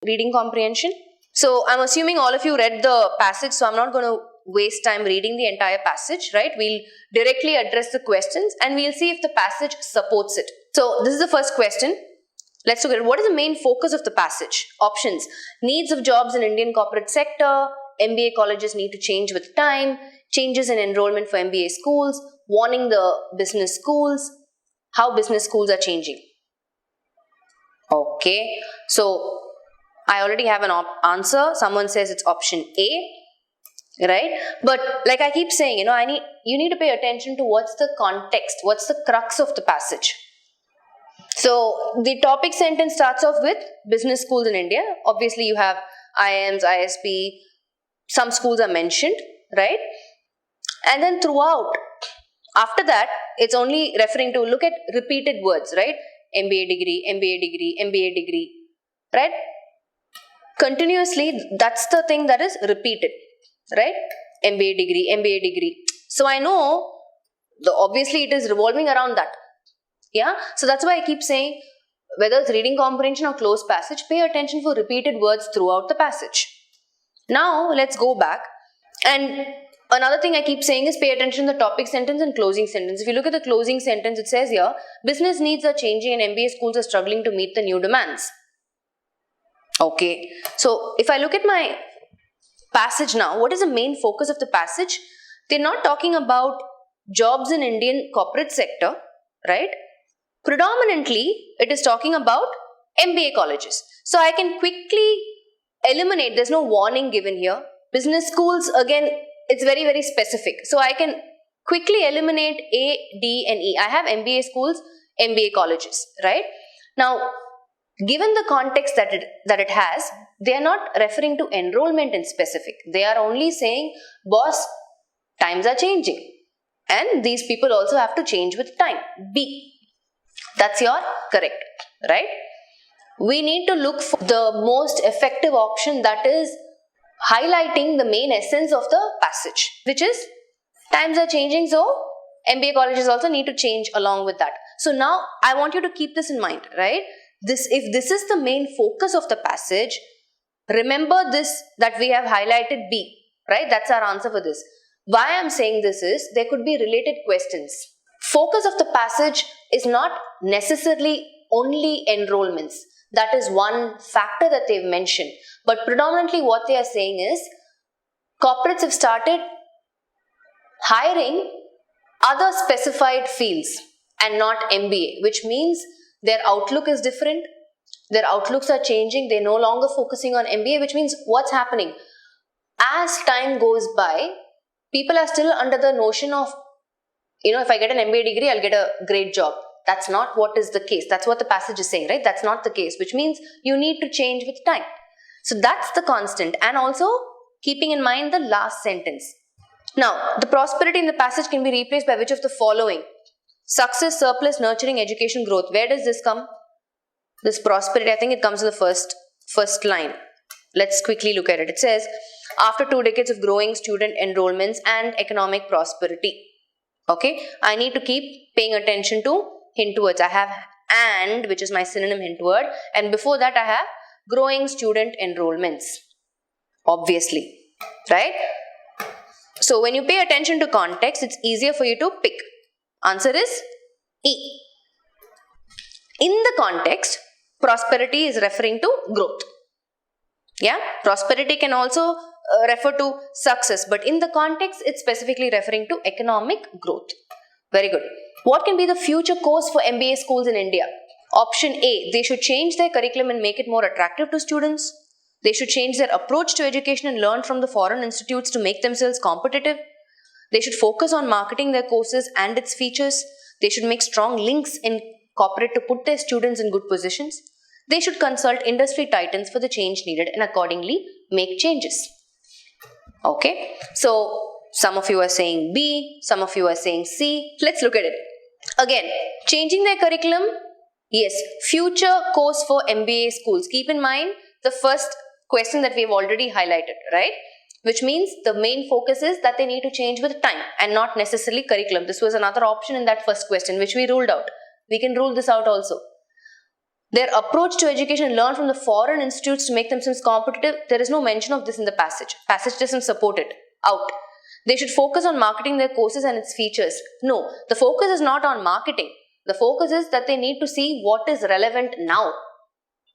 reading comprehension. So I'm assuming all of you read the passage, so I'm not going to waste time reading the entire passage, right? We'll directly address the questions and we'll see if the passage supports it. So this is the first question. Let's look at it. What is the main focus of the passage? Options: needs of jobs in Indian corporate sector, MBA colleges need to change with time, changes in enrollment for MBA schools, warning the business schools, how business schools are changing. Okay, so I already have an answer. Someone says it's option A, right? But like I keep saying, you need to pay attention to what's the context, what's the crux of the passage. So the topic sentence starts off with business schools in India. Obviously you have IIMs, ISP, some schools are mentioned, right? And then throughout, after that, it's only referring to, look at repeated words, right? MBA degree, MBA degree, MBA degree, right? Continuously, that's the thing that is repeated, right? MBA degree, MBA degree. So I know, obviously it is revolving around that. Yeah, so that's why I keep saying, whether it's reading comprehension or closed passage, pay attention for repeated words throughout the passage. Now, let's go back. And another thing I keep saying is pay attention to the topic sentence and closing sentence. If you look at the closing sentence, it says here, business needs are changing and MBA schools are struggling to meet the new demands. Okay, so if I look at my passage now, what is the main focus of the passage? They're not talking about jobs in Indian corporate sector, right? Predominantly, it is talking about MBA colleges. So I can quickly eliminate, there's no warning given here. Business schools, again, it's very, very specific. So I can quickly eliminate A, D and E. I have MBA schools, MBA colleges, right? Now, given the context that it has, they are not referring to enrollment in specific. They are only saying, boss, times are changing. And these people also have to change with time. B. That's your correct, right? We need to look for the most effective option that is highlighting the main essence of the passage, which is times are changing, so MBA colleges also need to change along with that. So now I want you to keep this in mind, right? If this is the main focus of the passage, remember this that we have highlighted B, right? That's our answer for this. Why I'm saying this is, there could be related questions. Focus of the passage is not necessarily only enrollments. That is one factor that they've mentioned. But predominantly what they are saying is, corporates have started hiring other specified fields and not MBA, which means their outlook is different. Their outlooks are changing. They're no longer focusing on MBA, which means what's happening? As time goes by, people are still under the notion of, if I get an MBA degree, I'll get a great job. That's not what is the case. That's what the passage is saying, right? That's not the case, which means you need to change with time. So that's the constant. And also keeping in mind the last sentence. Now, the prosperity in the passage can be replaced by which of the following? Success, surplus, nurturing, education, growth. Where does this come? This prosperity, I think it comes in the first line. Let's quickly look at it. It says, after 2 decades of growing student enrollments and economic prosperity. Okay, I need to keep paying attention to hint words. I have and, which is my synonym hint word, and before that I have growing student enrollments. Obviously, right? So when you pay attention to context, it's easier for you to pick. Answer is E. In the context, prosperity is referring to growth. Yeah, prosperity can also refer to success, but in the context, it's specifically referring to economic growth. Very good. What can be the future course for MBA schools in India? Option A, they should change their curriculum and make it more attractive to students. They should change their approach to education and learn from the foreign institutes to make themselves competitive. They should focus on marketing their courses and its features. They should make strong links in corporate to put their students in good positions. They should consult industry titans for the change needed and accordingly make changes. Okay, so some of you are saying B, some of you are saying C. Let's look at it. Again, changing their curriculum. Yes, future course for MBA schools. Keep in mind the first question that we've already highlighted, right? Which means the main focus is that they need to change with time and not necessarily curriculum. This was another option in that first question which we ruled out. We can rule this out also. Their approach to education learned from the foreign institutes to make themselves competitive. There is no mention of this in the passage. Passage doesn't support it. Out. They should focus on marketing their courses and its features. No, the focus is not on marketing. The focus is that they need to see what is relevant now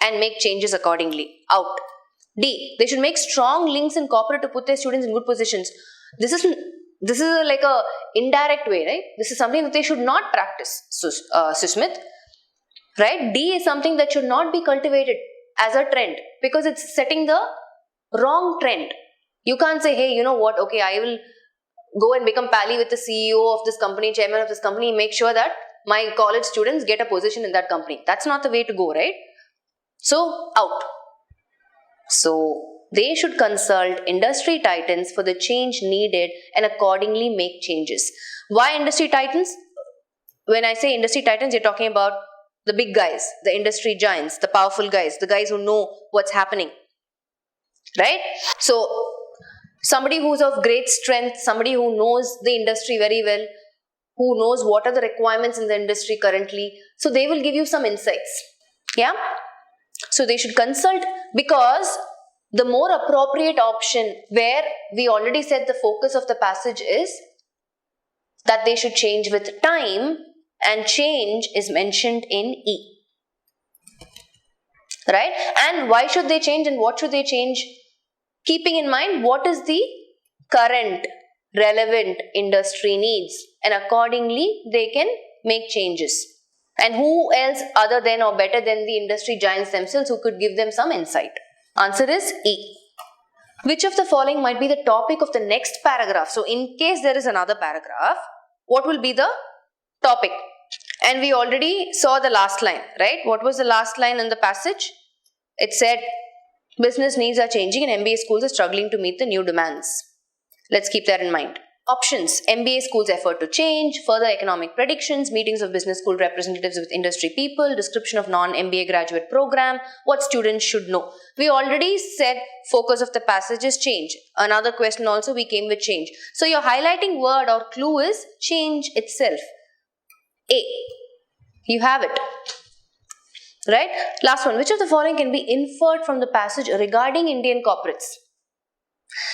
and make changes accordingly. Out. D. They should make strong links in corporate to put their students in good positions. This is like a indirect way, right? This is something that they should not practice, Susmit. Right? D is something that should not be cultivated as a trend because it's setting the wrong trend. You can't say, hey, you know what? Okay, I will go and become pally with the CEO of this company, chairman of this company, make sure that my college students get a position in that company. That's not the way to go, right? So, out. So, they should consult industry titans for the change needed and accordingly make changes. Why industry titans? When I say industry titans, you're talking about the big guys, the industry giants, the powerful guys, the guys who know what's happening. Right? So, somebody who's of great strength, somebody who knows the industry very well, who knows what are the requirements in the industry currently. So, they will give you some insights. Yeah? So, they should consult because the more appropriate option where we already said the focus of the passage is that they should change with time, and change is mentioned in E. Right? And why should they change and what should they change? Keeping in mind what is the current relevant industry needs, and accordingly they can make changes. And who else other than or better than the industry giants themselves who could give them some insight? Answer is E. Which of the following might be the topic of the next paragraph? So in case there is another paragraph, what will be the topic? And we already saw the last line, right? What was the last line in the passage? It said, business needs are changing and MBA schools are struggling to meet the new demands. Let's keep that in mind. Options: MBA schools' effort to change, further economic predictions, meetings of business school representatives with industry people, description of non-MBA graduate program, what students should know. We already said focus of the passage is change. Another question also we came with change. So your highlighting word or clue is change itself. A. You have it. Right? Last one. Which of the following can be inferred from the passage regarding Indian corporates?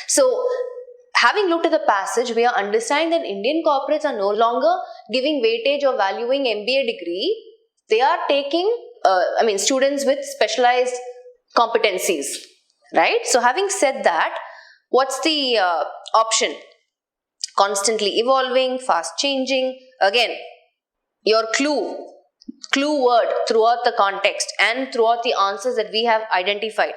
So, having looked at the passage, we are understanding that Indian corporates are no longer giving weightage or valuing MBA degree. They are taking, students with specialized competencies. Right? So, having said that, what's the option? Constantly evolving, fast changing. Again, your clue word throughout the context and throughout the answers that we have identified.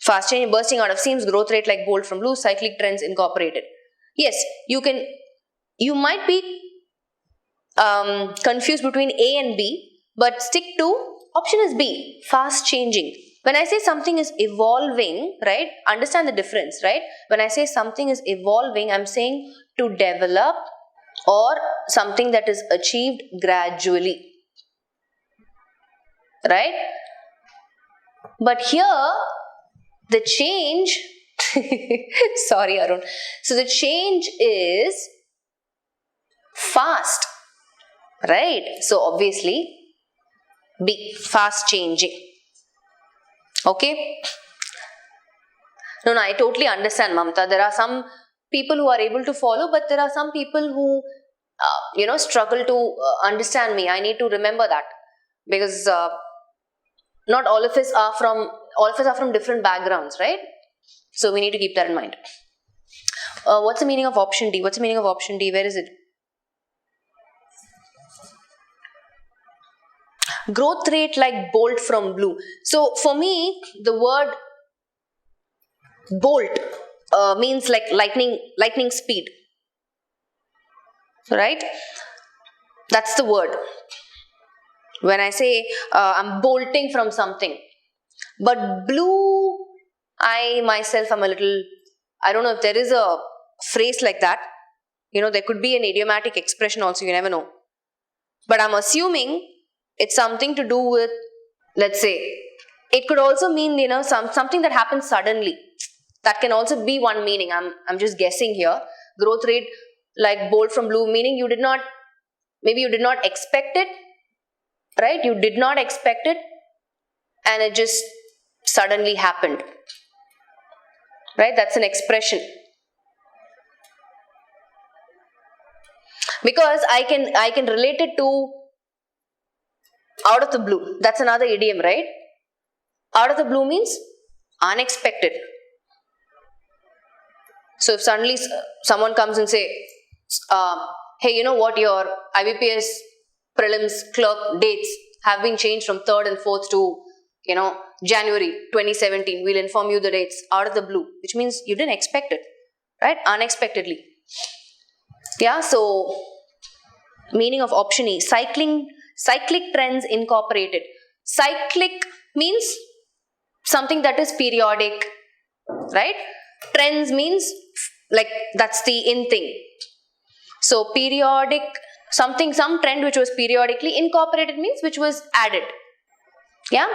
Fast change, bursting out of seams, growth rate like bolt from blue, cyclic trends incorporated. Yes, you might be confused between A and B, but stick to option is B, fast changing. When I say something is evolving, right, understand the difference, right? When I say something is evolving, I'm saying to develop or something that is achieved gradually. Right? But here, the change, sorry Arun, so the change is fast, right? So obviously, B, fast changing. Okay? No, I totally understand, Mamta. There are some people who are able to follow, but there are some people who, struggle to understand me. I need to remember that because not all of us are from different backgrounds, right? So we need to keep that in mind. What's the meaning of option D? What's the meaning of option D? Where is it? Growth rate like bolt from blue. So for me, the word bolt means like lightning speed. Right? That's the word. When I say I'm bolting from something. But blue, I myself am a little, I don't know if there is a phrase like that. There could be an idiomatic expression also, you never know. But I'm assuming it's something to do with, let's say, it could also mean, something that happens suddenly. That can also be one meaning. I'm just guessing here. Growth rate like bolt from blue, meaning you did not expect it. Right? You did not expect it. and it just suddenly happened. Right? That's an expression. Because I can relate it to out of the blue. That's another idiom, right? Out of the blue means unexpected. So if suddenly someone comes and say, hey, you know what, your IBPS prelims clerk dates have been changed from 3rd and 4th to, January 2017. We'll inform you the dates out of the blue, which means you didn't expect it, right? Unexpectedly. Yeah, so meaning of option E, cyclic trends incorporated. Cyclic means something that is periodic, right? Trends means like that's the in thing. So periodic, some trend which was periodically incorporated means which was added. Yeah.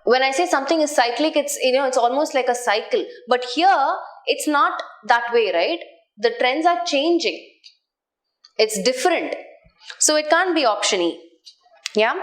When I say something is cyclic, it's it's almost like a cycle. But here it's not that way, right? The trends are changing. It's different. So it can't be option E. Yeah.